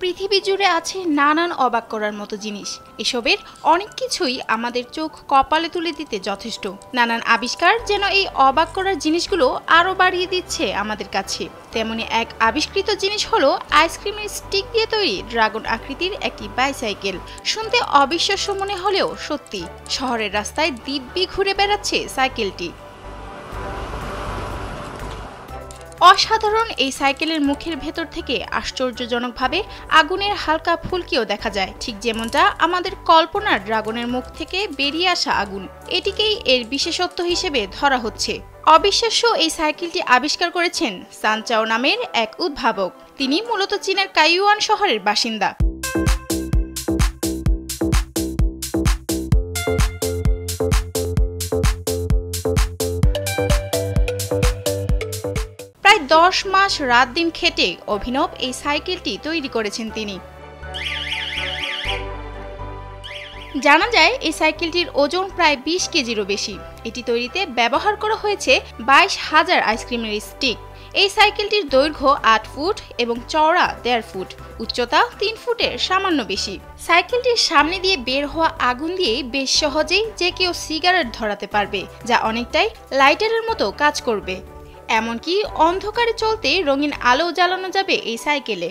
পৃথিবী জুড়ে আছে নানান অবাক করার মতো জিনিস। এসবের অনেক কিছুই আমাদের চোখ কপালে তুলে দিতে যথেষ্ট। নানান আবিষ্কার যেন এই অবাক করার জিনিসগুলো আরও বাড়িয়ে দিচ্ছে আমাদের কাছে। তেমনি এক আবিষ্কৃত জিনিস হলো আইসক্রিমের স্টিক দিয়ে তৈরি ড্রাগন আকৃতির একটি বাইসাইকেল। শুনতে অবিশ্বাস্য মনে হলেও সত্যি, শহরের রাস্তায় দিব্যি ঘুরে বেড়াচ্ছে সাইকেলটি। অসাধারণ এই সাইকেলের মুখের ভেতর থেকে আশ্চর্যজনকভাবে আগুনের হালকা ফুলকিও দেখা যায়, ঠিক যেমনটা আমাদের কল্পনার ড্রাগনের মুখ থেকে বেরিয়ে আসা আগুন। এটিকেই এর বিশেষত্ব হিসেবে ধরা হচ্ছে। অবিশ্বাস্য এই সাইকেলটি আবিষ্কার করেছেন সানচাও নামের এক উদ্ভাবক। তিনি মূলত চীনের কাইয়ুয়ান শহরের বাসিন্দা। প্রায় 10 মাস রাত দিন খেটে অভিনব এই সাইকেলটি তৈরি করেছেন তিনি। জানা যায় এই সাইকেলটির ওজন প্রায় 20 কেজিরও বেশি। এটি তৈরিতে ব্যবহার করা হয়েছে 22,000 আইসক্রিমের স্টিক। এই সাইকেলটির দৈর্ঘ্য 8 ফুট এবং চওড়া 1.5 ফুট, উচ্চতা 3 ফুটের সামান্য বেশি। সাইকেলটির সামনে দিয়ে বের হওয়া আগুন দিয়ে বেশ সহজেই যে কেউ সিগারেট ধরাতে পারবে, যা অনেকটাই লাইটারের মতো কাজ করবে। এমনকি অন্ধকারে চলতে রঙিন আলো জ্বালানো যাবে এই সাইকেলে।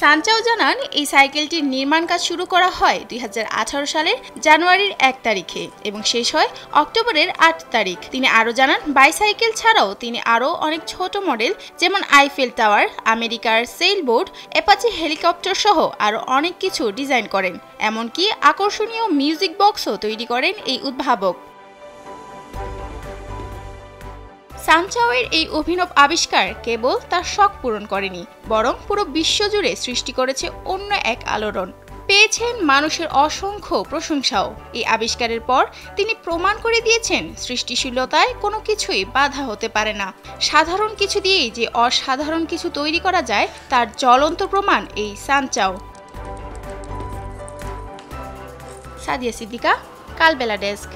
সানচাও জানান, এই সাইকেলটির নির্মাণ কাজ শুরু করা হয় 2018 সালের জানুয়ারির 1 তারিখে এবং শেষ হয় অক্টোবরের 8 তারিখ। তিনি আরও জানান, বাইসাইকেল ছাড়াও তিনি আরও অনেক ছোট মডেল যেমন আইফেল টাওয়ার, আমেরিকার সেইলবোট, অ্যাপাচি হেলিকপ্টার সহ আরও অনেক কিছু ডিজাইন করেন। এমনকি আকর্ষণীয় মিউজিক বক্সও তৈরি করেন এই উদ্ভাবক। সানচাওয়ের এই অভিনব আবিষ্কার কেবল তার শখ পূরণ করেনি, বরং পুরো বিশ্বজুড়ে সৃষ্টি করেছে অন্য এক আলোড়ন। পেয়েছেন মানুষের অসংখ্য প্রশংসাও। এই আবিষ্কারের পর তিনি প্রমাণ করে দিয়েছেন সৃষ্টিশীলতায় কোনো কিছুই বাধা হতে পারে না। সাধারণ কিছু দিয়েই যে অসাধারণ কিছু তৈরি করা যায় তার জ্বলন্ত প্রমাণ এই সানচাও। সাদিয়া সিদ্দিকা, কালবেলা ডেস্ক।